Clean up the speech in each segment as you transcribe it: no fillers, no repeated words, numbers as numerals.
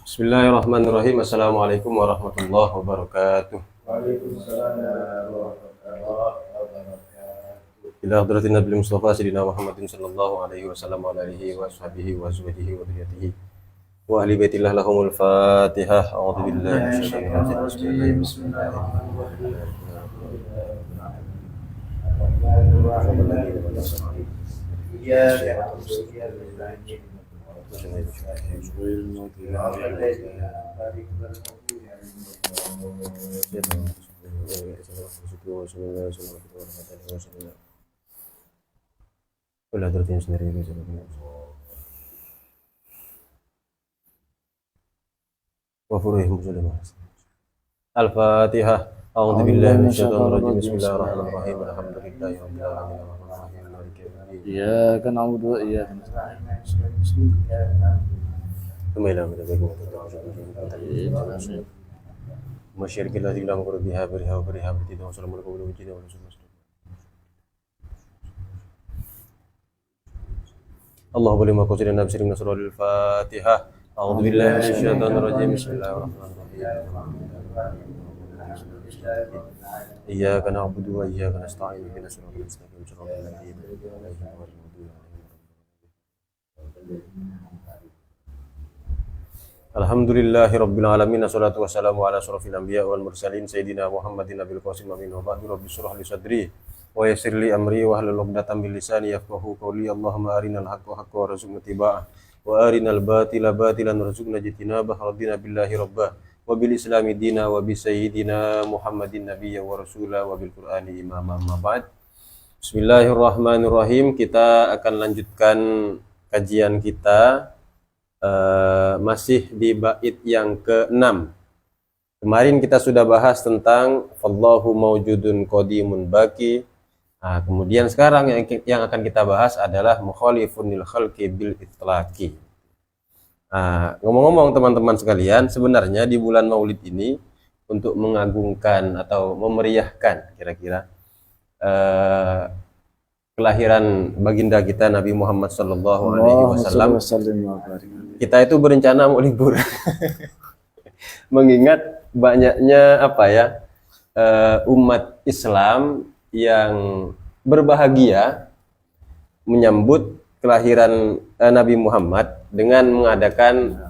Bismillahirrahmanirrahim. Assalamualaikum warahmatullahi wabarakatuh. Waalaikumsalam warahmatullahi wabarakatuh. Ila hadratin Nabi Mustafa Sayyidina Muhammadin sallallahu alaihi wasallam wa alihi wa sahbihi wa azwajihi wa dhurriyyatihi wa ahli baitillah lahumul Fatihah. A'udzu billahi minasyaitonir rajim. Ila hadratin sendiri. Wa furuhim muslimin. Al-Fatihah. A'udzu billahi minasyaitonir rajim. Bismillahirrahmanirrahim. Alhamdulillahi rabbil alamin. Arrahmanirrahim. Maliki yaumiddin. Iyyaka na'budu wa iyyaka nasta'in. Masyarakat kita bilang berbiha bertiga wassalamualaikum warahmatullahi wabarakatuh. Allahu boleh makosidin nabi sering nasrul Fatihah. A'udzu billahi minasyaitonir rajim. Bismillahirrahmanirrahim. Iyyaka na'budu wa iyyaka nasta'in. Ihdinas siratal mustaqim. Shiratal ladzina an'amta 'alaihim. Alhamdulillahirabbil alamin. Wassalatu wassalamu ala asyrofil anbiya wal mursalin sayyidina Muhammadin nabil qasim amin wa ba'du. Rabbi shrah li sadri wa yassir li amri wa hlul 'uqdatam min lisani yafqahu qawli. Allahumma arinal haqqo haqqan warzuqna ittiba'ah wa arinal batila batilan warzuqna ijtinabah. Radina billahi rabbah wa bil islami dina wa bi sayyidina Muhammadin nabiyya wa rasula wa bil qur'ani imama. Amma ba'd. Bismillahirrahmanirrahim. Kita akan lanjutkan kajian kita masih di bait yang ke-6. Kemarin kita sudah bahas tentang fallahu maujudun qadimun baqi. Kemudian sekarang yang akan kita bahas adalah mukhalifun lil khalqi bil itlaqi. Ngomong-ngomong teman-teman sekalian, sebenarnya di bulan Maulid ini untuk mengagungkan atau memeriahkan kira-kira kelahiran baginda kita Nabi Muhammad sallallahu alaihi wasallam, kita itu berencana mau libur. Mengingat banyaknya umat Islam yang berbahagia menyambut kelahiran Nabi Muhammad dengan mengadakan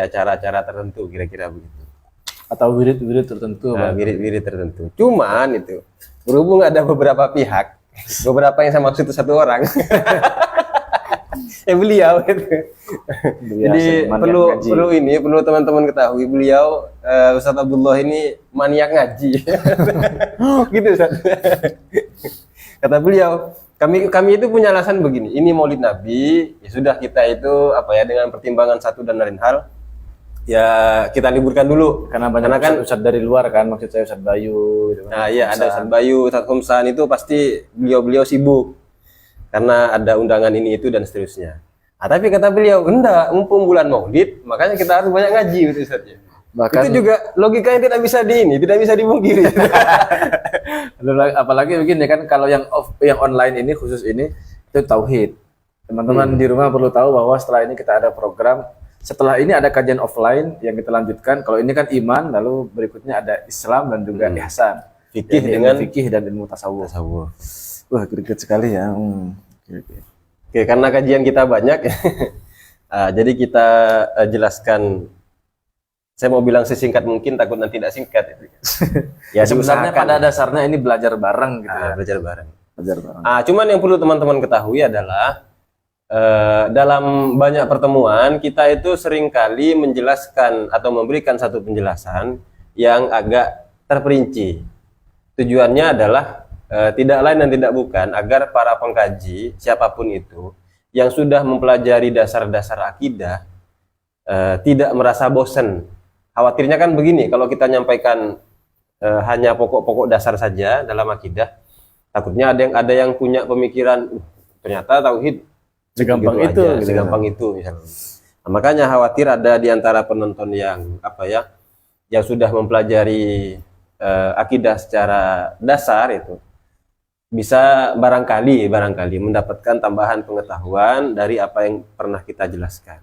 acara-acara tertentu kira-kira begitu. Atau wirid-wirid tertentu. Wirid-wirid tertentu. Cuman itu berhubung ada beberapa pihak, beberapa yang saya maksud itu satu orang. Beliau itu. Jadi perlu teman-teman ketahui, beliau Ustaz Abdullah ini maniak ngaji. Gitu Ustaz. Kata beliau, kami itu punya alasan begini, ini Maulid Nabi, ya sudah kita itu dengan pertimbangan satu dan lain hal, ya kita liburkan dulu Karena kan Ustaz dari luar kan, maksud saya Ustaz Bayu gitu. Iya, ada Ustaz Bayu, Ustaz Khomsan, itu pasti beliau sibuk karena ada undangan ini itu dan seterusnya. Tapi kata beliau, enggak, mumpung bulan Maulid, makanya kita harus banyak ngaji gitu Ustaz. Bahkan itu juga logikanya tidak bisa dipungkiri. Apalagi begini kan, kalau yang online ini khusus ini itu tauhid. Teman-teman di rumah perlu tahu bahwa setelah ini kita ada program. Setelah ini ada kajian offline yang kita lanjutkan. Kalau ini kan iman, lalu berikutnya ada Islam dan juga ihsan. Fikih dan ilmu tasawuf. Wah, greget sekali ya. Oke, karena kajian kita banyak, jadi kita jelaskan. Saya mau bilang sesingkat mungkin, takut nanti tidak singkat. Ya sebenarnya pada dasarnya ini belajar bareng gitu ya. Belajar bareng. Cuman yang perlu teman-teman ketahui adalah dalam banyak pertemuan kita itu seringkali menjelaskan atau memberikan satu penjelasan yang agak terperinci. Tujuannya adalah tidak lain dan tidak bukan agar para pengkaji siapapun itu yang sudah mempelajari dasar-dasar akidah tidak merasa bosan. Khawatirnya kan begini, kalau kita nyampaikan hanya pokok-pokok dasar saja dalam akidah, takutnya ada yang punya pemikiran ternyata tauhid segampang itu misalnya. Makanya khawatir ada di antara penonton yang yang sudah mempelajari akidah secara dasar itu bisa barangkali mendapatkan tambahan pengetahuan dari apa yang pernah kita jelaskan.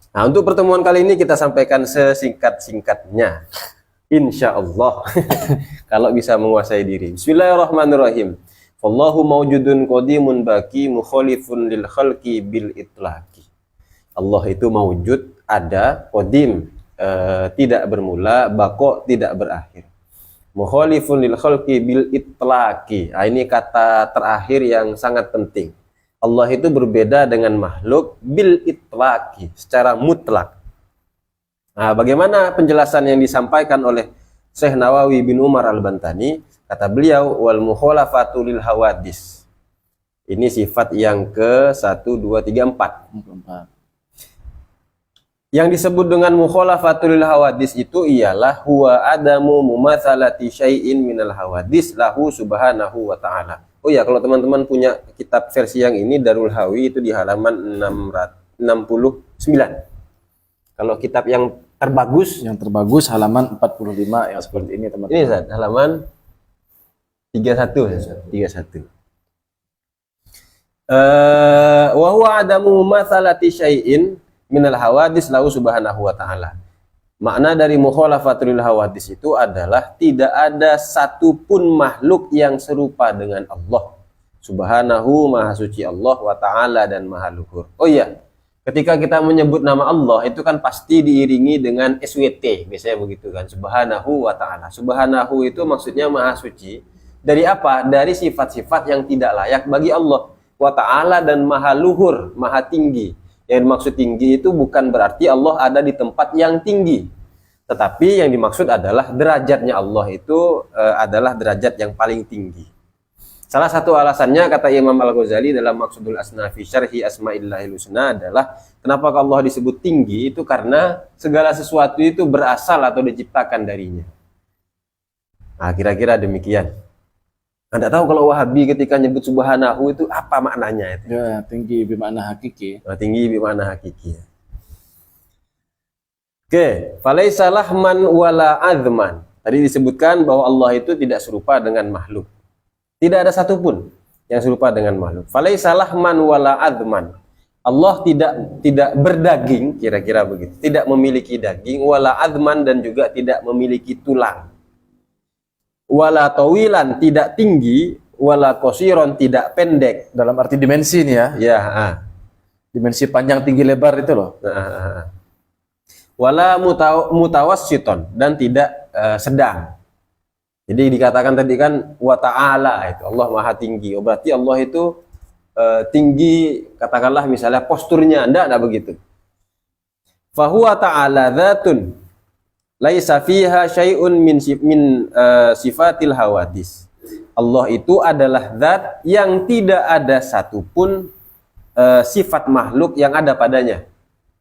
Nah, untuk pertemuan kali ini kita sampaikan sesingkat-singkatnya. Insya Allah. Kalau bisa menguasai diri. Bismillahirrahmanirrahim. Wallahu mawjudun qadimun baki mukhalifun lil khalqi bil itlaqi. Allah itu mawjud, ada, qadim, tidak bermula, bako, tidak berakhir. Mukhalifun lil khalqi bil itlaqi. Nah, ini kata terakhir yang sangat penting. Allah itu berbeda dengan makhluk bil itlaqi, secara mutlak. Nah, bagaimana penjelasan yang disampaikan oleh Syekh Nawawi bin Umar Al-Bantani? Kata beliau, wal mukhalafatu lil hawadis. Ini sifat yang ke 1, 2, 3, 4. Yang disebut dengan mukhalafatul hawadis itu ialah huwa adamu mumatsalati syai'in minal hawadis lahu subhanahu wa ta'ala. Oh ya, kalau teman-teman punya kitab versi yang ini Darul Hawi itu di halaman 669. Kalau kitab yang terbagus halaman 45 yang seperti ini teman-teman. ini Zat, halaman 31. Wa huwa adamu mumatsalati syai'in minal hawadis lahu subhanahu wa ta'ala. Makna dari mukhalafatul hawadis itu adalah tidak ada satupun makhluk yang serupa dengan Allah subhanahu, maha suci Allah, wa ta'ala, dan maha luhur. Oh iya, ketika kita menyebut nama Allah itu kan pasti diiringi dengan SWT, biasanya begitu kan, subhanahu wa ta'ala. Subhanahu itu maksudnya maha suci. Dari apa? Dari sifat-sifat yang tidak layak bagi Allah. Wa ta'ala, dan maha luhur, maha tinggi. Yang dimaksud tinggi itu bukan berarti Allah ada di tempat yang tinggi, tetapi yang dimaksud adalah derajatnya Allah itu adalah derajat yang paling tinggi. Salah satu alasannya, kata Imam Al-Ghazali dalam Maqsudul Asna fi Syarhi Asma'illahil Husna, adalah kenapa Allah disebut tinggi itu karena segala sesuatu itu berasal atau diciptakan darinya. Nah, kira-kira demikian. Anda tahu kalau Wahabi ketika nyebut subhanahu itu apa maknanya itu? Ya, tinggi bermakna hakiki. Nah, tinggi bermakna hakiki. Oke, falaisa lahman wala azman. Tadi disebutkan bahwa Allah itu tidak serupa dengan makhluk. Tidak ada satupun yang serupa dengan makhluk. Falaisa lahman wala azman. Allah tidak berdaging, kira-kira begitu. Tidak memiliki daging, wala azman, dan juga tidak memiliki tulang. Wala tawilan, tidak tinggi, wala qasiron, tidak pendek. Dalam arti dimensi nih ya. Ya, Dimensi panjang, tinggi, lebar itu loh. Wala mutawassiton, dan tidak sedang. Jadi dikatakan tadi kan wa ta'ala, itu Allah maha tinggi. Oh, berarti Allah itu tinggi, katakanlah misalnya posturnya, enggak begitu. Fahuwa ta'ala dzatun laisa fiha syai'un min sifatil hawadis. Allah itu adalah zat yang tidak ada satupun sifat makhluk yang ada padanya.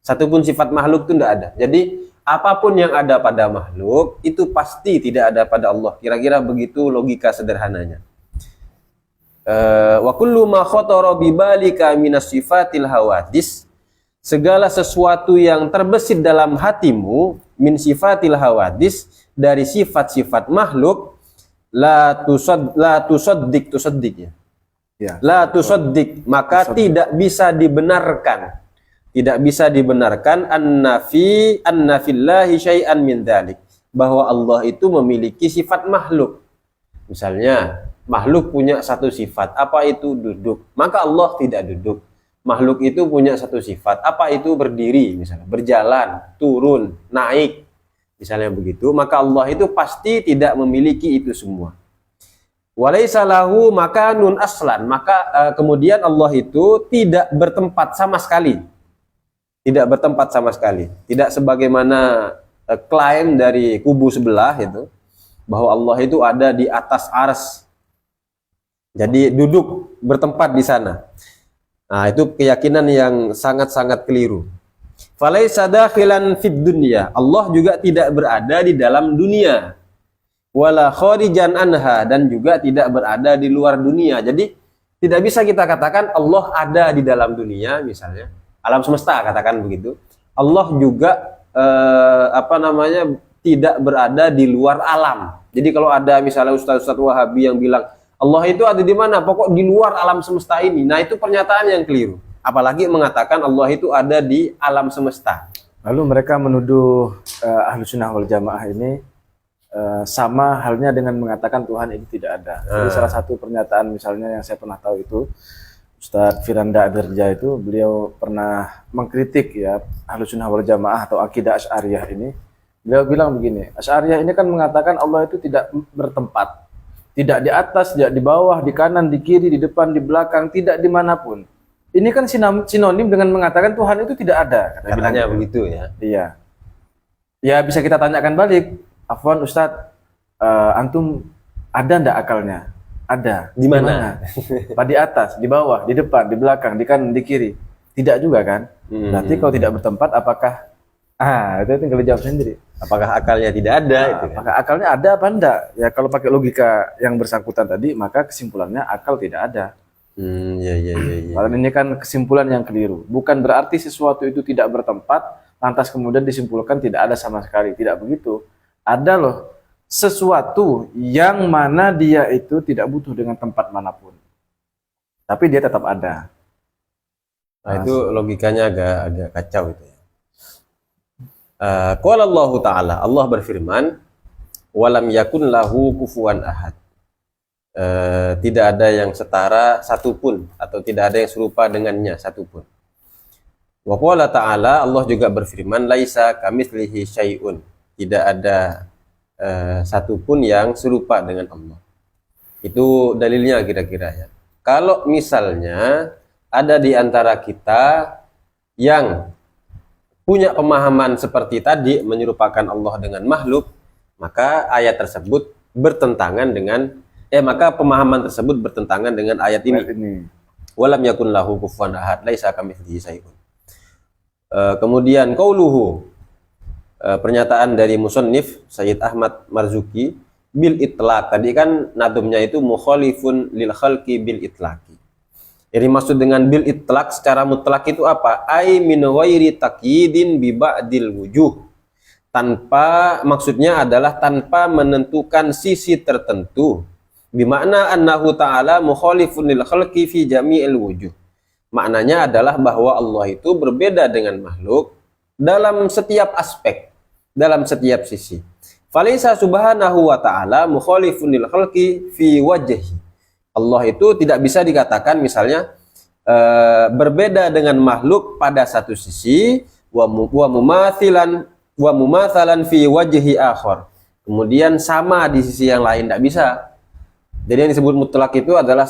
Satupun sifat makhluk itu tidak ada. Jadi apapun yang ada pada makhluk itu pasti tidak ada pada Allah. Kira-kira begitu logika sederhananya. Wa kullu ma khatara bi balika minas sifatil hawadis, segala sesuatu yang terbesit dalam hatimu min sifatil hawadis, dari sifat-sifat makhluk, la tusaddiq ya. Ya. La tusaddiq, maka tidak bisa dibenarkan. Tidak bisa dibenarkan anna fillahi syai'an min dzalik, bahwa Allah itu memiliki sifat makhluk. Misalnya, makhluk punya satu sifat, apa itu duduk, maka Allah tidak duduk. Makhluk itu punya satu sifat, apa itu berdiri, misalnya berjalan, turun, naik, misalnya begitu, maka Allah itu pasti tidak memiliki itu semua. Walaisa lahu makanun aslan, maka kemudian Allah itu tidak bertempat sama sekali. Tidak bertempat sama sekali. Tidak sebagaimana klaim dari kubu sebelah itu, bahwa Allah itu ada di atas ars. Jadi duduk bertempat di sana. Nah, itu keyakinan yang sangat-sangat keliru. Falaisa dakhilan fid dunya, Allah juga tidak berada di dalam dunia. Wala kharijan anha, dan juga tidak berada di luar dunia. Jadi tidak bisa kita katakan Allah ada di dalam dunia, misalnya alam semesta, katakan begitu. Allah juga tidak berada di luar alam. Jadi kalau ada misalnya ustaz-ustaz Wahabi yang bilang Allah itu ada di mana? Pokok di luar alam semesta ini. Nah, itu pernyataan yang keliru. apalagi mengatakan Allah itu ada di alam semesta. Lalu mereka menuduh Ahlus Sunnah wal Jamaah ini sama halnya dengan mengatakan Tuhan itu tidak ada. Jadi salah satu pernyataan misalnya yang saya pernah tahu itu Ustadz Firanda Adarja itu beliau pernah mengkritik ya Ahlus Sunnah wal Jamaah atau akidah Asy'ariyah ini. Beliau bilang begini, Asy'ariyah ini kan mengatakan Allah itu tidak bertempat, tidak di atas, tidak di bawah, di kanan, di kiri, di depan, di belakang, tidak dimanapun. Ini kan sinonim dengan mengatakan Tuhan itu tidak ada. Katanya begitu ya. Iya. Ya bisa kita tanyakan balik, Afwan Ustadz, antum ada ndak akalnya? Ada. Di mana? Di atas, di bawah, di depan, di belakang, di kanan, di kiri. Tidak juga kan? Berarti kalau tidak bertempat, apakah? Itu tinggal dijawab sendiri. Apakah akalnya tidak ada? Itu kan? Apakah akalnya ada apa enggak? Ya kalau pakai logika yang bersangkutan tadi, maka kesimpulannya akal tidak ada. Ya. Kalau ini kan kesimpulan yang keliru. Bukan berarti sesuatu itu tidak bertempat, lantas kemudian disimpulkan tidak ada sama sekali. Tidak begitu. Ada loh sesuatu yang mana dia itu tidak butuh dengan tempat manapun, tapi dia tetap ada. Nah, itu logikanya agak kacau itu ya. Qala Allah Ta'ala, Allah berfirman, walam yakun lahu kufuwan ahad. Tidak ada yang setara satupun, atau tidak ada yang serupa dengannya satupun. Wa qala ta'ala, Allah juga berfirman, laisa kamitslihi syai'un. Tidak ada satupun yang serupa dengan Allah. Itu dalilnya kira-kira ya. Kalau misalnya ada di antara kita yang punya pemahaman seperti tadi, menyerupakan Allah dengan makhluk, maka ayat tersebut bertentangan dengan maka pemahaman tersebut bertentangan dengan ayat ini. Walam yakun lahu kufuwan ahad, laisa kamitslihi syai'un. Kemudian qauluhu, pernyataan dari musannif Sayyid Ahmad Marzuki, bil itlaq. Tadi kan nadumnya itu mukhalifun lil khalqi bil itlaqi. Jadi maksud dengan bil itlaq secara mutlak itu apa? Ai min ghairi taqyidin bi ba'dil wujuh. Maksudnya adalah tanpa menentukan sisi tertentu. Bimakna annahu ta'ala mukhalifun lil khalqi fi jami'il wujuh. Maknanya adalah bahwa Allah itu berbeda dengan makhluk dalam setiap aspek, dalam setiap sisi. Falaysa subhanahu wa ta'ala mukhalifun lil khalqi fi wajhi. Allah itu tidak bisa dikatakan misalnya berbeda dengan makhluk pada satu sisi, wa mumatsalan fi wajhi akhar. Kemudian sama di sisi yang lain, tidak bisa. Jadi yang disebut mutlak itu adalah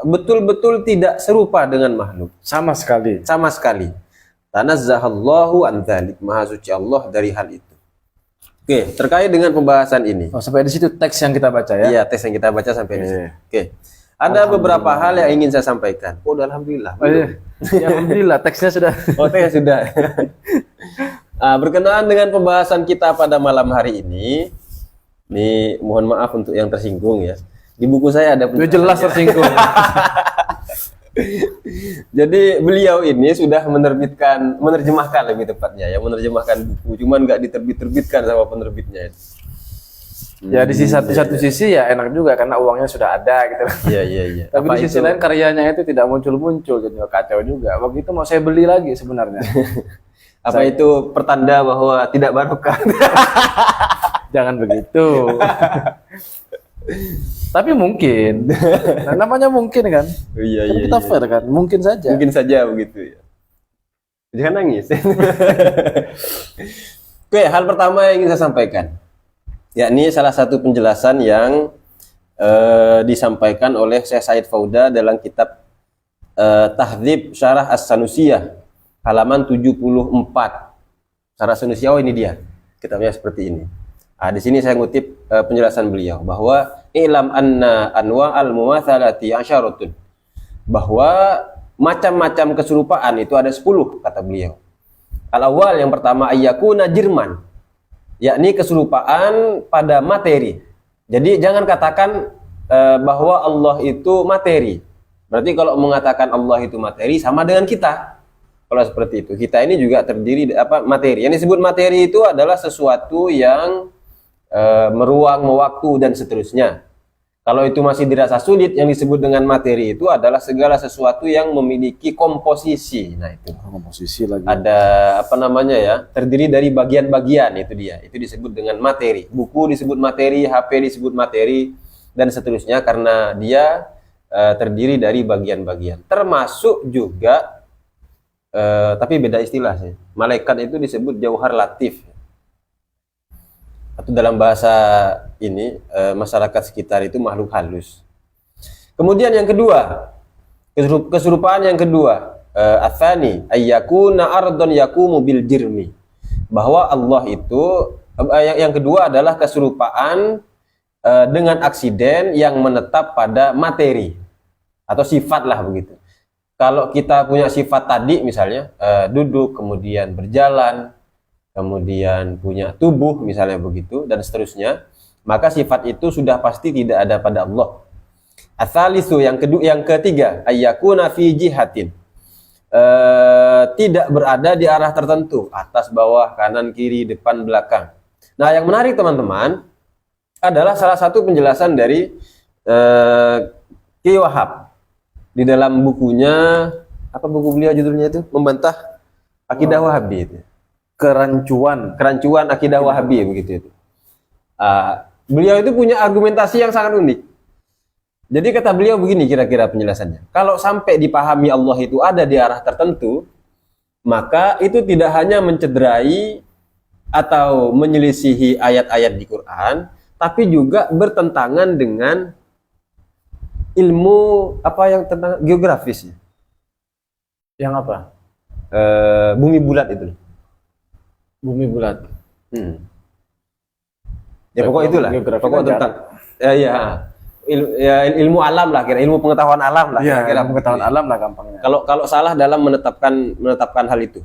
betul-betul tidak serupa dengan makhluk. Sama sekali. Sama sekali. Tanazzahallahu an dzalik, maha suci Allah dari hal itu. Oke, terkait dengan pembahasan ini. Sampai di situ teks yang kita baca ya. Iya, teks yang kita baca sampai di situ. Oke. Ada beberapa hal yang ingin saya sampaikan. Alhamdulillah. Ya, alhamdulillah teksnya sudah. Teksnya sudah. Berkenaan dengan pembahasan kita pada malam hari ini, mohon maaf untuk yang tersinggung ya. Di buku saya ada itu jelas tersinggung. Jadi beliau ini sudah menerjemahkan lebih tepatnya ya, menerjemahkan buku, cuman nggak diterbitkan sama penerbitnya. Ya di satu sisi ya enak juga karena uangnya sudah ada gitu. Iya. Tapi di sisi lain karyanya itu tidak muncul jadi kacau juga. Waktu itu mau saya beli lagi sebenarnya. Apa itu pertanda bahwa tidak barokah? Jangan begitu. Tapi mungkin. Nah, namanya mungkin kan? Iya. Kita fair kan? Mungkin saja. Mungkin saja begitu ya. Jangan nangis. Oke, hal pertama yang ingin saya sampaikan, yakni salah satu penjelasan yang disampaikan oleh Syekh Said Fauda dalam kitab Tahdzib Syarah As-Sanusiyah halaman 74. Syarah As-Sanusiyah, ini dia. Kitabnya seperti ini. Di sini saya ngutip penjelasan beliau bahwa ilam anna anwa al-mumatsalati asyaratun, bahwa macam-macam keserupaan itu ada 10 kata beliau. Al-awwal, yang pertama, ayyakuna jirman, yakni keserupaan pada materi. Jadi jangan katakan bahwa Allah itu materi. Berarti kalau mengatakan Allah itu materi sama dengan kita. Kalau seperti itu, kita ini juga terdiri materi. Yang disebut materi itu adalah sesuatu yang meruang, mewaktu dan seterusnya. Kalau itu masih dirasa sulit, yang disebut dengan materi itu adalah segala sesuatu yang memiliki komposisi. Nah, itu Komposisi lagi. ada apa namanya ya, terdiri dari bagian-bagian, itu dia. Itu disebut dengan materi. Buku disebut materi, HP disebut materi, dan seterusnya karena dia terdiri dari bagian-bagian. Termasuk juga, tapi beda istilah sih. Malaikat itu disebut jauhar latif. Atau dalam bahasa ini masyarakat sekitar itu makhluk halus. Kemudian yang kedua, keserupaan yang kedua, atsani ayyakuna ardon yakumu bil jirmi. Bahwa Allah itu yang kedua adalah keserupaan dengan aksiden yang menetap pada materi atau sifat lah begitu. Kalau kita punya sifat tadi misalnya duduk, kemudian berjalan, kemudian punya tubuh misalnya begitu dan seterusnya, maka sifat itu sudah pasti tidak ada pada Allah. Atsalisu yang ketiga, ayyakuna fi jihatin. Tidak berada di arah tertentu, atas, bawah, kanan, kiri, depan, belakang. Nah, yang menarik teman-teman adalah salah satu penjelasan dari Ki Wahab di dalam bukunya, apa buku beliau judulnya itu? Membantah Akidah Wahabi itu. Kerancuan Akidah Wahabi begitu itu. Beliau itu punya argumentasi yang sangat unik. Jadi kata beliau begini kira-kira penjelasannya. Kalau sampai dipahami Allah itu ada di arah tertentu, maka itu tidak hanya mencederai atau menyelisihi ayat-ayat di Quran, tapi juga bertentangan dengan ilmu apa yang tentang geografis. Yang apa? Bumi bulat itu. Bumi bulat. Ya pokok itulah. Pokok tentang ilmu alam lah, kira ilmu pengetahuan alam lah. Ya, kira pengetahuan alam lah gampangnya. Kalau salah dalam menetapkan hal itu.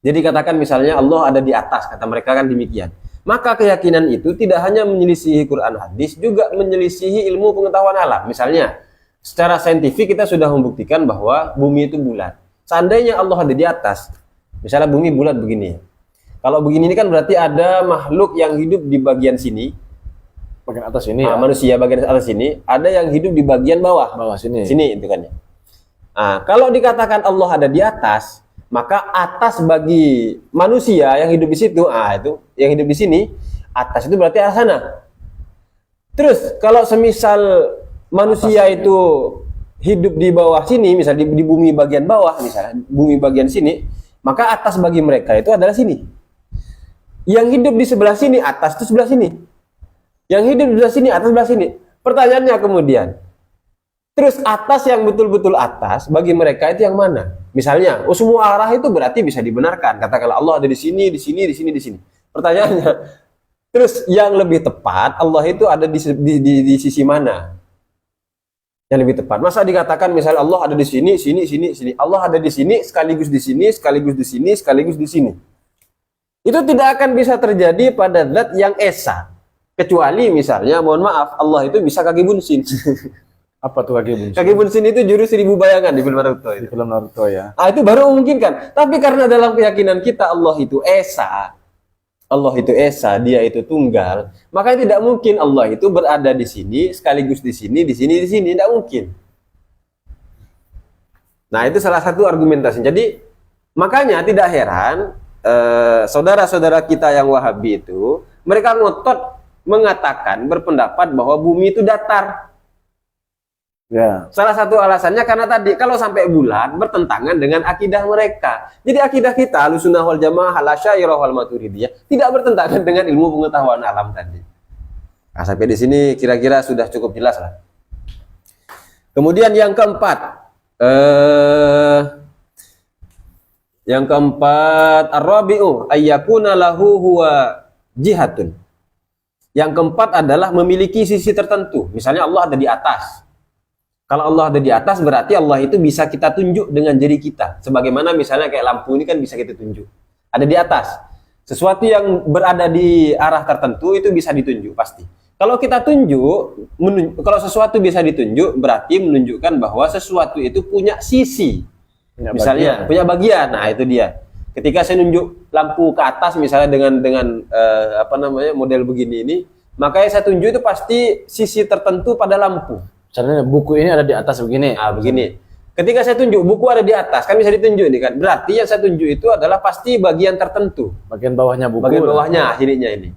Jadi katakan misalnya Allah ada di atas, kata mereka kan demikian. Maka keyakinan itu tidak hanya menyelisihi Quran hadis, juga menyelisihi ilmu pengetahuan alam. Misalnya, secara saintifik kita sudah membuktikan bahwa bumi itu bulat. Seandainya Allah ada di atas, misalnya bumi bulat begini. Kalau begini ini kan berarti ada makhluk yang hidup di bagian sini. Bagian atas ini ya. Manusia bagian atas sini, ada yang hidup di bagian bawah. Bawah sini. Sini itu kan ya. Nah, kalau dikatakan Allah ada di atas, maka atas bagi manusia yang hidup di situ, itu yang hidup di sini, atas itu berarti arah sana. Terus kalau semisal manusia itu hidup di bawah sini, misalnya di bumi bagian bawah, misalnya bumi bagian sini, maka atas bagi mereka itu adalah sini. Yang hidup di sebelah sini, atas itu sebelah sini. Yang hidup di sebelah sini, atas sebelah sini. Pertanyaannya kemudian, terus atas yang betul-betul atas bagi mereka itu yang mana? Misalnya, semua arah itu berarti bisa dibenarkan. Katakanlah Allah ada di sini, di sini, di sini, di sini. Pertanyaannya, terus yang lebih tepat Allah itu ada di sisi mana? Yang lebih tepat. Masa dikatakan misalnya Allah ada di sini, sini, sini, sini. Allah ada di sini, sekaligus di sini, sekaligus di sini, sekaligus di sini. Itu tidak akan bisa terjadi pada zat yang esa. Kecuali misalnya, mohon maaf, Allah itu bisa kaki bunsin. Apa tuh kaki bunsin? Kaki bunsin itu jurus 1000 bayangan di film Naruto itu. Di film Naruto ya. Itu baru memungkinkan. Tapi karena dalam keyakinan kita Allah itu esa, dia itu tunggal, maka tidak mungkin Allah itu berada di sini, sekaligus di sini, di sini, di sini. Tidak mungkin. Nah, itu salah satu argumentasi. Jadi, makanya tidak heran saudara-saudara kita yang Wahabi itu, mereka ngotot mengatakan, berpendapat bahwa bumi itu datar. Ya. Salah satu alasannya karena tadi, kalau sampai bulat, bertentangan dengan akidah mereka. Jadi akidah kita, Ahlussunnah wal Jamaah, Al-Asy'ariyah wal Maturidiyah, tidak bertentangan dengan ilmu pengetahuan alam tadi. Nah, sampai di sini kira-kira sudah cukup jelas lah. Kemudian yang keempat, ar-rabi'u ayyakuna lahu huwa jihatun. Yang keempat adalah memiliki sisi tertentu. Misalnya Allah ada di atas. Kalau Allah ada di atas berarti Allah itu bisa kita tunjuk dengan jari kita. Sebagaimana misalnya kayak lampu ini kan bisa kita tunjuk. Ada di atas. Sesuatu yang berada di arah tertentu itu bisa ditunjuk pasti. Kalau kita tunjuk, kalau sesuatu bisa ditunjuk berarti menunjukkan bahwa sesuatu itu punya sisi. Misalnya punya bagian. Nah, itu dia. Ketika saya nunjuk lampu ke atas misalnya dengan model begini ini, maka yang saya tunjuk itu pasti sisi tertentu pada lampu. Misalnya buku ini ada di atas begini. Nah, begini. Ketika saya tunjuk buku ada di atas, kan bisa ditunjuk nih kan. Berarti yang saya tunjuk itu adalah pasti bagian tertentu. Bagian bawahnya buku. Bagian bawahnya akhirnya ini.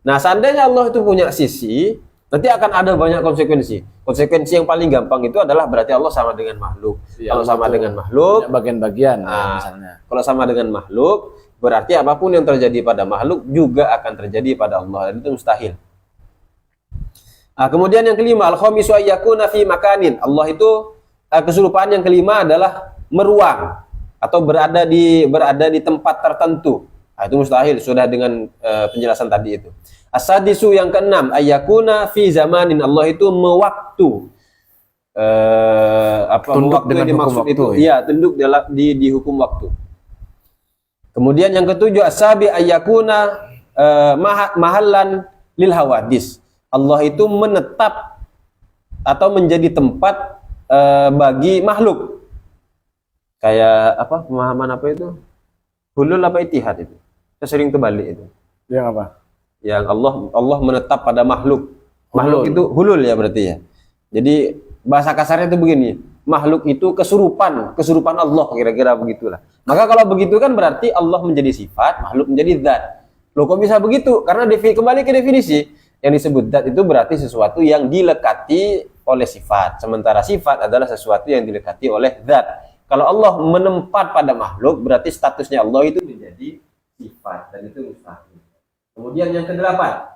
Nah, seandainya Allah itu punya sisi, nanti akan ada banyak konsekuensi. Konsekuensi yang paling gampang itu adalah berarti Allah sama dengan makhluk. Ya, Kalau sama betul. dengan makhluk, Punya bagian-bagian ya, nah, misalnya. kalau sama dengan makhluk, berarti apapun yang terjadi pada makhluk juga akan terjadi pada Allah. Dan itu mustahil. Nah, kemudian yang kelima, al-khamisu ayyakuna fi makanin. Allah itu kesurupan yang kelima adalah meruang atau berada di tempat tertentu. Nah, itu mustahil sudah dengan penjelasan tadi itu. As-sadisu yang keenam, ayyakuna fi zamanin. Allah itu mewaktu Tunduk mewaktu dengan yang dimaksud hukum itu. waktu, Iya, tunduk di hukum waktu. Kemudian yang ketujuh, as-sabi ayyakuna mahallan lil hawadis. Allah itu menetap atau menjadi tempat bagi makhluk. Kayak apa? Pemahaman apa itu? Hulul apa itihad itu? Saya sering terbalik itu. Yang apa? Yang Allah menetap pada makhluk. Makhluk Hulul. itu hulul ya berarti ya. Jadi bahasa kasarnya itu begini. Makhluk itu kesurupan Allah kira-kira begitulah. Maka kalau begitu kan berarti Allah menjadi sifat, makhluk menjadi zat. Loh kok bisa begitu? Karena kembali ke definisi, yang disebut zat itu berarti sesuatu yang dilekati oleh sifat. Sementara sifat adalah sesuatu yang dilekati oleh zat. Kalau Allah menempat pada makhluk, berarti statusnya Allah itu menjadi sifat. Dan itu mustahil. Kemudian yang kedelapan.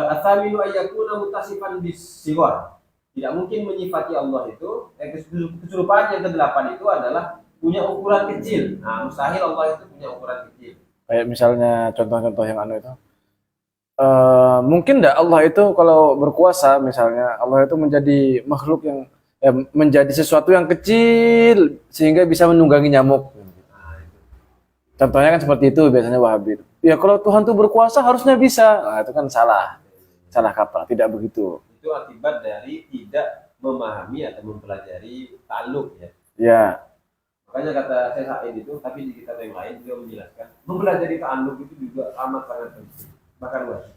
Atsaminu ayyakuna mutasifan bisigor. Tidak mungkin menyifati Allah itu. Kesurupan yang kedelapan itu adalah punya ukuran kecil. Nah, mustahil Allah itu punya ukuran kecil. Kayak misalnya contoh-contoh yang itu. Mungkin enggak Allah itu kalau berkuasa misalnya Allah itu menjadi makhluk yang menjadi sesuatu yang kecil sehingga bisa menunggangi nyamuk. Contohnya kan seperti itu biasanya Wahabi. Ya kalau Tuhan itu berkuasa harusnya bisa. Nah, itu kan salah kaprah, tidak begitu. Itu akibat dari tidak memahami atau mempelajari ta'alluq ya. Ya. Makanya kata saya Said itu, tapi di kitab yang lain dia menjelaskan mempelajari ta'alluq itu juga amat sangat penting. Bahkan wajib.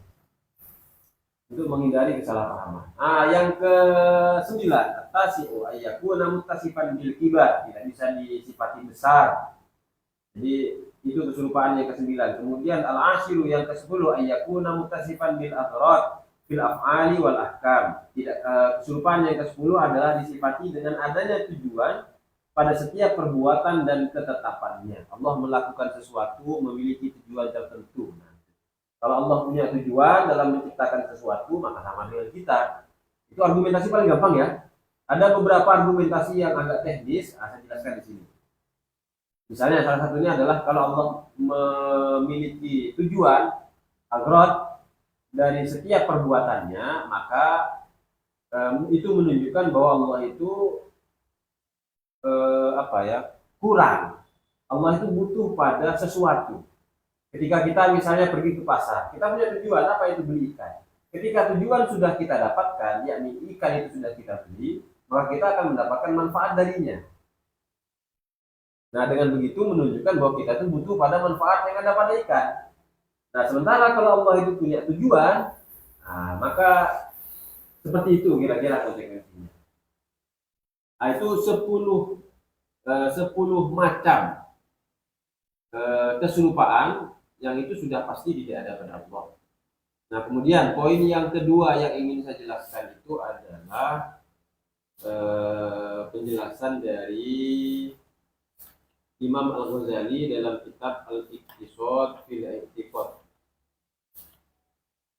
Untuk menghindari kesalahpahaman. Yang ke-9, tasi'u ayyakuna muttasifan bil kibar, tidak bisa disifati besar. Jadi itu keserupaan yang ke-9. Kemudian al-ashiru yang ke-10 ayyakuna muttasifan bil adrat fil af'ali wal ahkam. Tidak keserupaan yang ke-10 adalah disifati dengan adanya tujuan pada setiap perbuatan dan ketetapannya. Allah melakukan sesuatu memiliki tujuan tertentu. Kalau Allah punya tujuan dalam menciptakan sesuatu, maka sama dengan kita. Itu argumentasi paling gampang ya. Ada beberapa argumentasi yang agak teknis, saya jelaskan di sini. Misalnya salah satunya adalah kalau Allah memiliki tujuan, agrat dari setiap perbuatannya, maka itu menunjukkan bahwa Allah itu kurang. Allah itu butuh pada sesuatu. Ketika kita misalnya pergi ke pasar, kita punya tujuan apa itu beli ikan. Ketika tujuan sudah kita dapatkan, yakni ikan itu sudah kita beli, maka kita akan mendapatkan manfaat darinya. Nah, dengan begitu menunjukkan bahwa kita itu butuh pada manfaat yang ada pada ikan. Nah, sementara kalau Allah itu punya tujuan, maka seperti itu kira-kira konsekuensinya. Itu 10 macam keserupaan yang itu sudah pasti tidak ada pada Allah. Nah, kemudian poin yang kedua yang ingin saya jelaskan itu adalah penjelasan dari Imam Al-Ghazali dalam kitab Al-Iqtisad fil I'tiqad.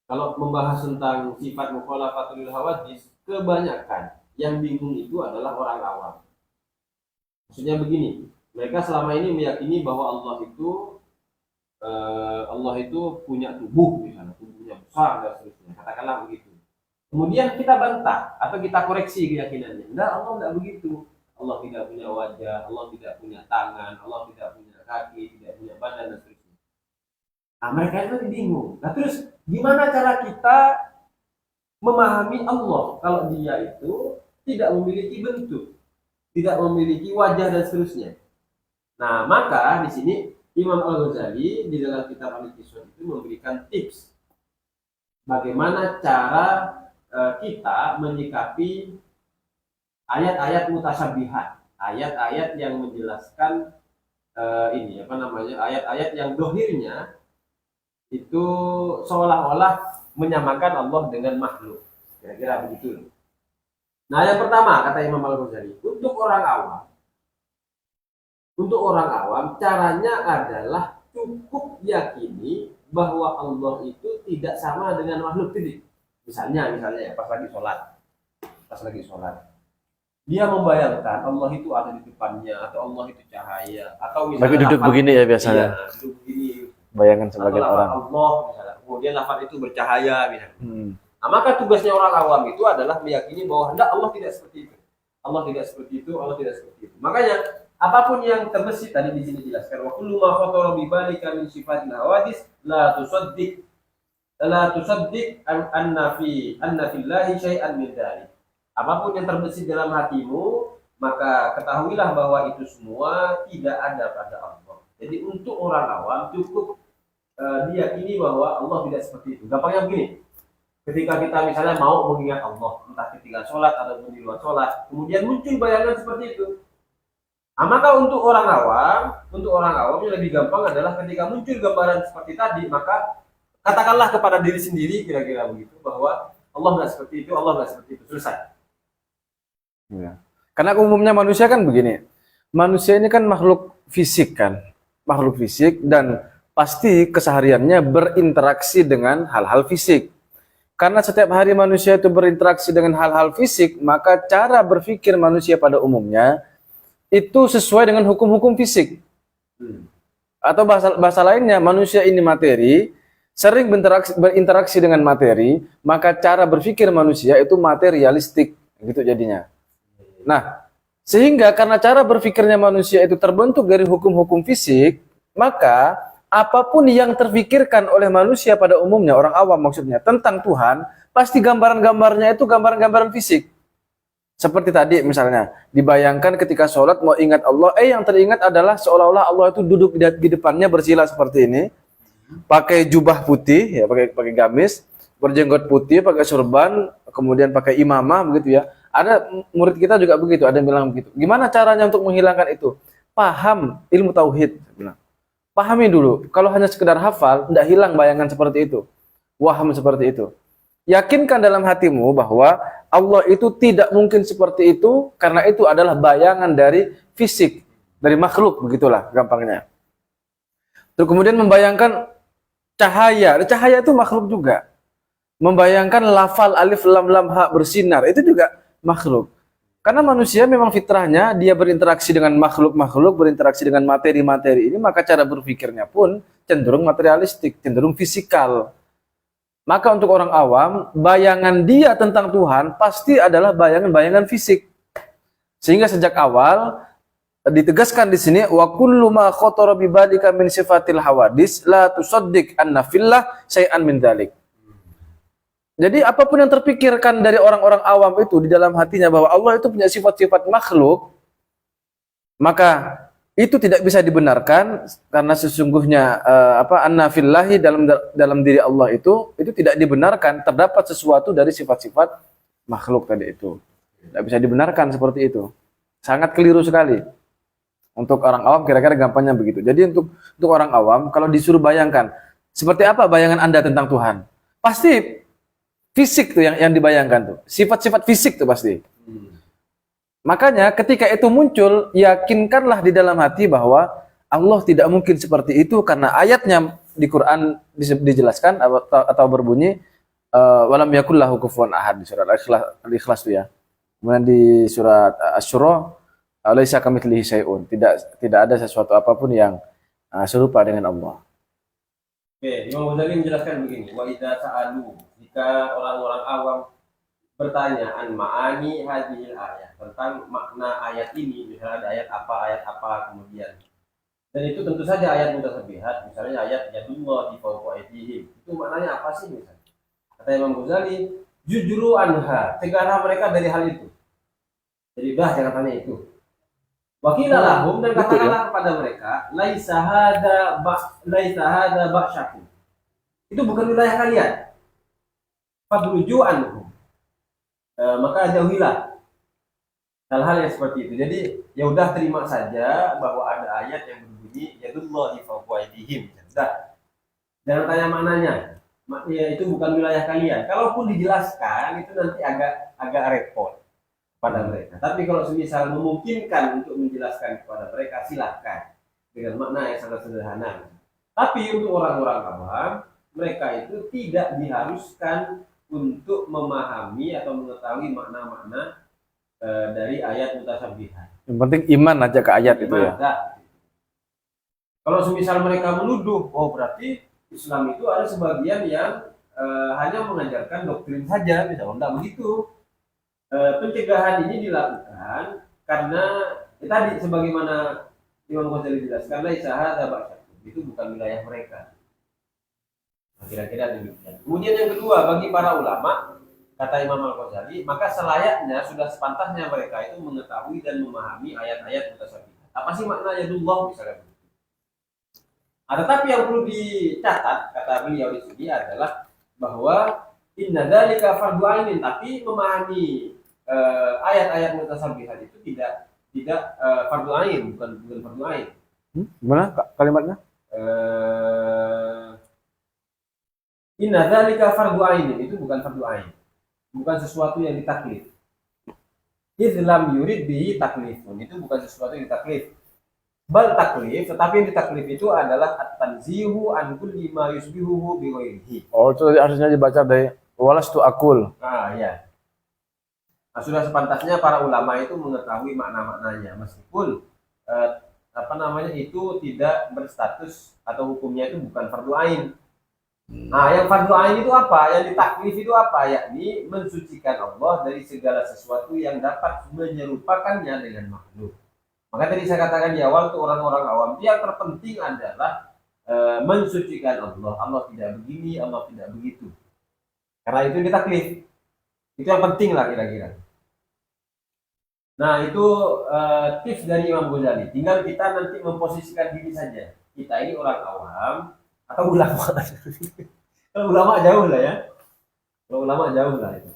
Kalau membahas tentang sifat mukhalafatul hawadis, kebanyakan yang bingung itu adalah orang awam. Maksudnya begini, mereka selama ini meyakini bahwa Allah itu punya tubuh, misalnya tubuhnya besar dan seterusnya, katakanlah begitu. Kemudian kita bantah atau kita koreksi keyakinannya. Enggak, Allah tidak begitu. Allah tidak punya wajah, Allah tidak punya tangan, Allah tidak punya kaki, tidak punya badan dan seterusnya. Nah, mereka itu bingung. Nah, terus gimana cara kita memahami Allah kalau dia itu tidak memiliki bentuk, tidak memiliki wajah dan seterusnya? Nah, maka di sini Imam Al-Ghazali di dalam kitab Al-Iqtisad itu memberikan tips bagaimana cara kita menyikapi ayat-ayat mutasyabihat, ayat-ayat yang menjelaskan ayat-ayat yang dohirnya itu seolah-olah menyamakan Allah dengan makhluk, kira-kira begitu. Nah, yang pertama kata Imam Al-Ghazali, untuk orang awam caranya adalah cukup yakini bahwa Allah itu tidak sama dengan makhluk tadi. Misalnya ya pas lagi sholat, dia membayangkan Allah itu ada di depannya, atau Allah itu cahaya, atau misalnya Bagi duduk begini ya biasanya. Iya, duduk begini. Bayangan sebagian Atau orang. Allah misalnya, kemudian lafaz itu bercahaya misalnya. Nah, maka tugasnya orang awam itu adalah meyakini bahwa hendak Allah tidak seperti itu. Allah tidak seperti itu, Allah tidak seperti itu. Makanya apapun yang terbesit tadi di sini jelaskan, wa kullu ma khatara bi balika min sifatil hawadis la tusaddiq anna fillahi syai'an min dzalik. Apapun yang terbesit dalam hatimu, maka ketahuilah bahwa itu semua tidak ada pada Allah. Jadi untuk orang awam cukup diyakini bahwa Allah tidak seperti itu. Gampangnya begini, ketika kita misalnya mau mengingat Allah, entah ketika sholat atau di luar sholat, kemudian muncul bayangan seperti itu. Nah, maka untuk orang awam yang lebih gampang adalah ketika muncul gambaran seperti tadi, maka katakanlah kepada diri sendiri kira-kira begitu, bahwa Allah nggak seperti itu, Allah nggak seperti itu, selesai. Ya. Karena umumnya manusia kan begini, manusia ini kan makhluk fisik dan pasti kesehariannya berinteraksi dengan hal-hal fisik. Karena setiap hari manusia itu berinteraksi dengan hal-hal fisik, maka cara berpikir manusia pada umumnya itu sesuai dengan hukum-hukum fisik. Atau bahasa lainnya, manusia ini materi, sering berinteraksi dengan materi, maka cara berpikir manusia itu materialistik, gitu jadinya. Nah, sehingga karena cara berpikirnya manusia itu terbentuk dari hukum-hukum fisik, maka apapun yang terpikirkan oleh manusia pada umumnya, orang awam maksudnya, tentang Tuhan, pasti gambaran-gambarnya itu gambaran-gambaran fisik. Seperti tadi misalnya, dibayangkan ketika sholat mau ingat Allah, yang teringat adalah seolah-olah Allah itu duduk di depannya bersila seperti ini, pakai jubah putih, ya pakai gamis, berjenggot putih, pakai surban, kemudian pakai imamah begitu ya. Ada murid kita juga begitu, ada yang bilang begitu. Gimana caranya untuk menghilangkan itu? Paham ilmu tauhid, bilang. Pahami dulu. Kalau hanya sekedar hafal, tidak hilang bayangan seperti itu. Waham seperti itu. Yakinkan dalam hatimu bahwa Allah itu tidak mungkin seperti itu, karena itu adalah bayangan dari fisik, dari makhluk, begitulah gampangnya. Terus kemudian membayangkan cahaya. Cahaya itu makhluk juga. Membayangkan lafal alif lam lam ha bersinar, itu juga makhluk. Karena manusia memang fitrahnya dia berinteraksi dengan makhluk-makhluk, berinteraksi dengan materi-materi ini, maka cara berpikirnya pun cenderung materialistik, cenderung fisikal. Maka untuk orang awam, bayangan dia tentang Tuhan pasti adalah bayangan-bayangan fisik. Sehingga sejak awal ditegaskan di sini, wa kullu ma khatara bi balika min sifatil hawadis la tusaddiq anna fillah syai'an min dzalik. Jadi apapun yang terpikirkan dari orang-orang awam itu di dalam hatinya bahwa Allah itu punya sifat-sifat makhluk, maka itu tidak bisa dibenarkan karena sesungguhnya anna fillahi dalam diri Allah itu tidak dibenarkan, terdapat sesuatu dari sifat-sifat makhluk tadi itu. Tidak bisa dibenarkan seperti itu. Sangat keliru sekali. Untuk orang awam kira-kira gampangnya begitu. Jadi untuk orang awam kalau disuruh bayangkan seperti apa bayangan Anda tentang Tuhan? Pasti fisik tuh yang dibayangkan tuh. Sifat-sifat fisik tuh pasti. Makanya ketika itu muncul, yakinkanlah di dalam hati bahwa Allah tidak mungkin seperti itu karena ayatnya di Quran dijelaskan atau berbunyi walam yakul lahu kufuwan ahad di surat Al-Ikhlas itu ya. Kemudian di surat Asy-Syura laisa kamitslihi syai'un. Tidak ada sesuatu apapun yang serupa dengan Allah. Oke, Imam Ghazali menjelaskan begini, wa idza sa'alu, jika orang-orang awam bertanya an ma'ani hadhil ayat, tentang makna ayat ini, misalnya ada ayat apa kemudian. Dan itu tentu saja ayat mutasyabihat, misalnya ayat yadullah di fawqa aydihim. Itu maknanya apa sih misalnya? Kata Imam Ghazali, jujuru anha, cegahlah mereka dari hal itu. Jadi udah jangan tanya itu. Wakilalahum, dan katakanlah kepada mereka, laisa hada ba'syakum. Itu bukan wilayah kalian. fadruju anhum. Maka jauhilah hal-hal yang seperti itu. Jadi ya udah terima saja bahwa ada ayat yang berbunyi yadullahi fawqa aydihim. Sudah. Jangan tanya maknanya. Ya, itu bukan wilayah kalian. Kalaupun dijelaskan itu nanti agak repot pada mereka. Tapi kalau semisal memungkinkan untuk menjelaskan kepada mereka, silahkan dengan makna yang sangat sederhana. Tapi untuk orang-orang awam, mereka itu tidak diharuskan untuk memahami atau mengetahui makna-makna dari ayat mutasyabihat. Yang penting iman aja ke ayat itu ya. Kalau semisal mereka menuduh, oh berarti Islam itu ada sebagian yang hanya mengajarkan doktrin saja, misalnya tidak begitu. Pencegahan ini dilakukan karena tadi sebagaimana Imam Ghazali jelaskan, itu bukan wilayah mereka. Nah, kira-kira demikian. Kemudian yang kedua, bagi para ulama, kata Imam Al-Ghazali, maka selayaknya sudah sepantasnya mereka itu mengetahui dan memahami ayat-ayat mutasyabihat. Apa sih makna yadullah misalnya? Tetapi yang perlu dicatat, kata beliau di sini adalah bahwa inna dzalika fardhu ainin, tapi memahami ayat-ayat mutasyabihat itu tidak fardhu ain, bukan fardhu ain. Gimana kalimatnya? Inna dzalika fardhu ainin, itu bukan fardhu ain. Bukan sesuatu yang ditaklif. Islam yurid bihi taklifun, itu bukan sesuatu yang ditaklif. Bal taklif, tetapi yang ditaklif itu adalah at-tanzihu an kulli ma yusbihuhu bi ghairihi. Oh, itu harusnya dibaca dari walastu akul. Ya. Nah, sudah sepantasnya para ulama itu mengetahui makna-maknanya, meskipun itu tidak berstatus atau hukumnya itu bukan fardhu ain. Nah, yang fardhu ain itu apa? Yang ditaklif itu apa? Yakni mensucikan Allah dari segala sesuatu yang dapat menyerupakannya dengan makhluk. Maka tadi saya katakan di awal, tuh orang-orang awam yang terpenting adalah mensucikan Allah. Allah tidak begini, Allah tidak begitu. Karena itu ditaklif. Itu yang penting lah kira-kira. Nah, itu tips dari Imam Ghazali. Tinggal kita nanti memposisikan diri saja. Kita ini orang awam atau ulama. Kalau ulama jauh lah ya. Kalau ulama jauh lah itu.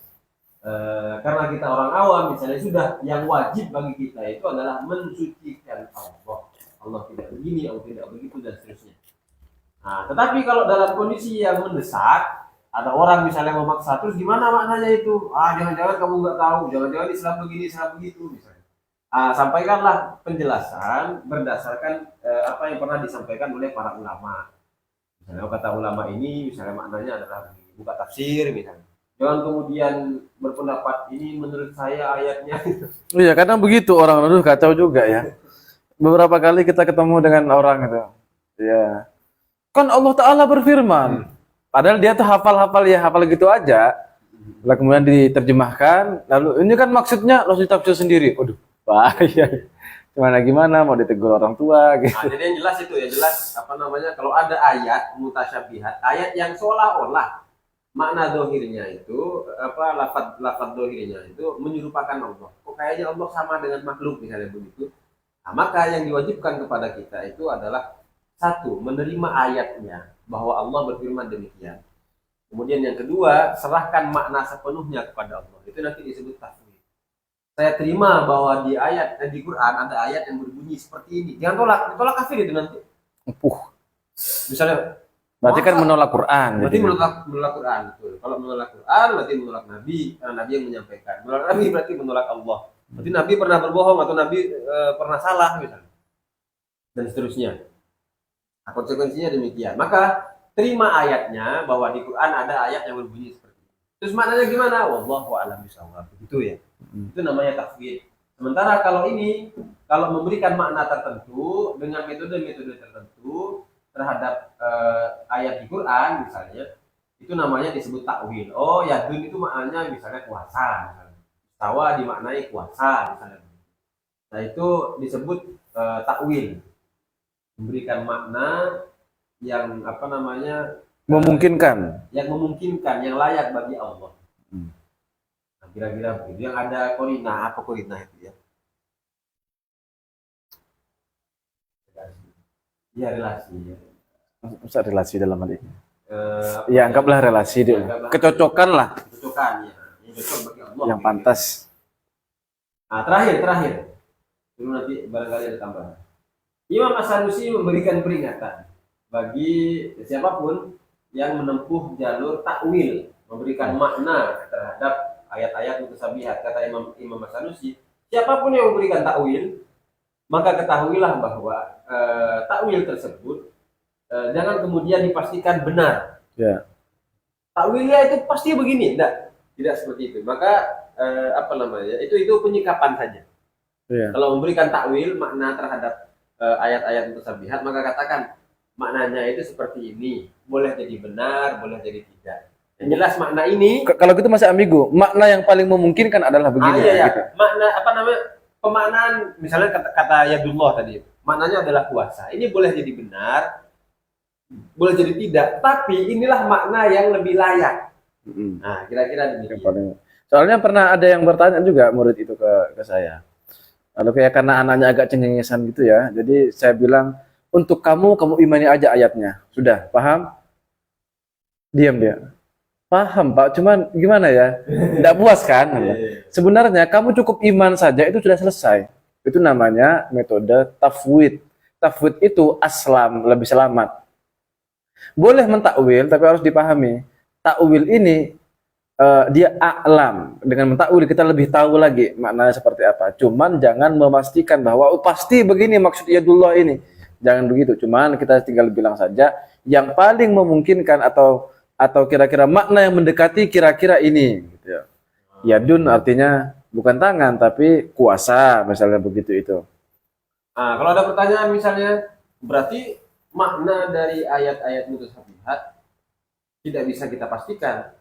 Karena kita orang awam misalnya, sudah yang wajib bagi kita itu adalah mensucikan Allah. Allah tidak begini, Allah tidak begitu dan seterusnya. Nah, tetapi kalau dalam kondisi yang mendesak, ada orang misalnya memaksa, terus gimana maknanya itu? Jangan-jangan kamu nggak tahu, jangan-jangan Islam begini, Islam begitu misalnya. Sampaikanlah penjelasan berdasarkan apa yang pernah disampaikan oleh para ulama. Misalnya kata ulama ini, misalnya maknanya adalah buka tafsir misalnya. Jangan kemudian berpendapat ini menurut saya ayatnya. Iya, karena begitu orang dulu kacau juga ya. Beberapa kali kita ketemu dengan orang itu. Ya. Kan Allah Ta'ala berfirman. Padahal dia tuh hafal gitu aja. Lalu kemudian diterjemahkan. Lalu ini kan maksudnya langsung ditafsir sendiri. Waduh, bahaya. Gimana mau ditegur orang tua gitu. Jadi yang jelas itu ya, jelas kalau ada ayat mutasyabihat, ayat yang seolah-olah makna dohirnya itu lafaz dohirnya itu menyerupakan Allah. Kok kayaknya Allah sama dengan makhluk misalnya begitu. Nah, maka yang diwajibkan kepada kita itu adalah satu, menerima ayatnya bahwa Allah berfirman demikian. Kemudian yang kedua, serahkan makna sepenuhnya kepada Allah. Itu nanti disebut tafwid. Saya terima bahwa di Quran ada ayat yang berbunyi seperti ini. Jangan ditolak kafir itu nanti. Misalnya berarti kan menolak Quran. Berarti menolak Quran. Betul. Kalau menolak Quran berarti menolak Nabi, karena Nabi yang menyampaikan. Menolak Nabi berarti menolak Allah. Berarti Nabi pernah berbohong atau Nabi pernah salah misalnya. Dan seterusnya. Nah, konsekuensinya demikian. Maka terima ayatnya bahwa di Quran ada ayat yang berbunyi seperti itu. Terus maknanya gimana? Wallahu a'lam bishawab. Begitu ya. Itu namanya tafwid. Sementara kalau memberikan makna tertentu dengan metode-metode tertentu terhadap ayat di Quran misalnya, itu namanya disebut takwil. Oh, yadun itu maknanya misalnya kuasa, misalnya. Tawa dimaknai kuasa misalnya. Nah, itu disebut takwil. Memberikan makna yang memungkinkan. Yang memungkinkan, yang layak bagi Allah. Nah, kira-kira begitu. Yang ada korinah, apa korinah itu ya? Ya relasi ya. Masa relasi dalam hal ini? Ya anggaplah relasi dulu. Anggaplah Kecocokan lah kecocokan ya, yang cocok bagi Allah. yang pantas. Nah, terakhir. Dulu nanti barangkali ada tambahan. Imam As-Sanusi memberikan peringatan bagi siapapun yang menempuh jalur takwil, memberikan makna terhadap ayat-ayat mutasyabihat. Kata Imam As-Sanusi, siapapun yang memberikan takwil, maka ketahuilah bahwa takwil tersebut jangan kemudian dipastikan benar. Ya. Takwilnya itu pasti begini, tidak seperti itu. Maka itu penyikapan saja. Ya. Kalau memberikan takwil makna terhadap ayat-ayat mutasyabihat, maka katakan maknanya itu seperti ini, boleh jadi benar, boleh jadi tidak. Yang jelas makna ini. Kalau gitu masih ambigu. Makna yang paling memungkinkan adalah begini. Iya. Gitu. Makna pemaknaan misalnya kata yadullah tadi, maknanya adalah kuasa. Ini boleh jadi benar, boleh jadi tidak, tapi inilah makna yang lebih layak. Nah, kira-kira demikian. Soalnya pernah ada yang bertanya juga murid itu ke saya. Lalu kayak karena anaknya agak cengengesan gitu ya. Jadi saya bilang, untuk kamu imani aja ayatnya. Sudah, paham? Diam dia. Paham Pak, cuman gimana ya? Tidak puas kan? Sebenarnya kamu cukup iman saja itu sudah selesai. Itu namanya metode tafwid. Tafwid itu aslam, lebih selamat. Boleh mentakwil, tapi harus dipahami. Takwil ini dia a'lam. Dengan mentakwil kita lebih tahu lagi maknanya seperti apa. Cuman jangan memastikan bahwa pasti begini maksud yadullah ini. Jangan begitu. Cuman kita tinggal bilang saja yang paling memungkinkan atau kira-kira makna yang mendekati kira-kira ini gitu ya. Yadun artinya bukan tangan tapi kuasa, misalnya begitu itu. Nah, kalau ada pertanyaan misalnya, berarti makna dari ayat-ayat mutasyabihat tidak bisa kita pastikan.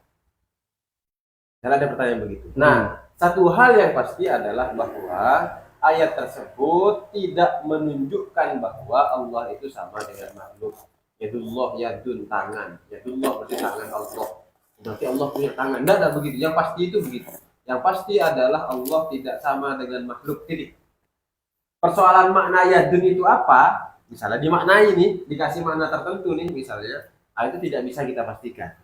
Karena ada pertanyaan begitu. Nah, satu hal yang pasti adalah bahwa ayat tersebut tidak menunjukkan bahwa Allah itu sama dengan makhluk. Yadullah, yadun, tangan. Yadullah berarti tangan Allah. Berarti Allah punya tangan. Tidak ada begitu. Yang pasti itu begitu. Yang pasti adalah Allah tidak sama dengan makhluk. Jadi, persoalan makna yadun itu apa? Misalnya dimaknai nih, dikasih makna tertentu nih misalnya, itu tidak bisa kita pastikan.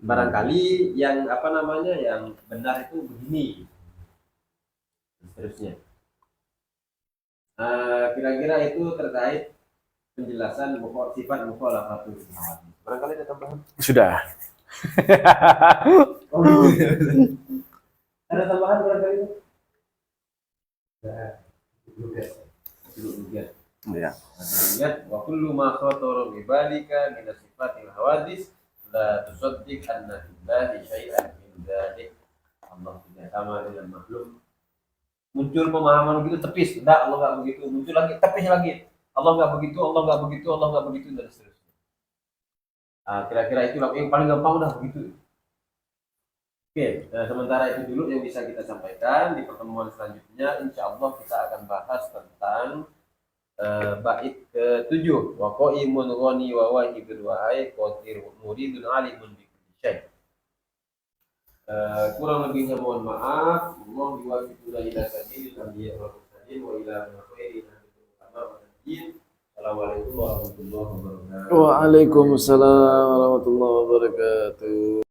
Barangkali yang yang benar itu begini, seterusnya. Kira-kira itu terkait penjelasan sifat mukhalafatul hawadits. Barangkali ada tambahan? Sudah. Ada tambahan barangkali? Ya. Ingat, wa kullu ma khatara bi balika min sifatil hawadits la tusaddiq anna lillahi syai'an min dzalik. Allah tidak sama dengan makhluk. Muncul pemahaman begitu tepis, tidak, Allah nggak begitu. Muncul lagi tepis lagi, Allah nggak begitu, Allah nggak begitu, Allah nggak begitu, dan seterusnya. Kira-kira itu yang paling gampang udah begitu. Oke, sementara itu dulu yang bisa kita sampaikan. Di pertemuan selanjutnya insya Allah kita akan bahas tentang bait ke-7, wa qaimun ghani wa wahibul wahai qadir muridun alimun bi kulli syai. Kurang lebihnya mohon maaf. Allah yuwaffiquna ila sabilil anbiya wal mursalin wa ila khairin Assalamualaikum warahmatullahi wabarakatuh. Waalaikumsalam warahmatullahi wabarakatuh.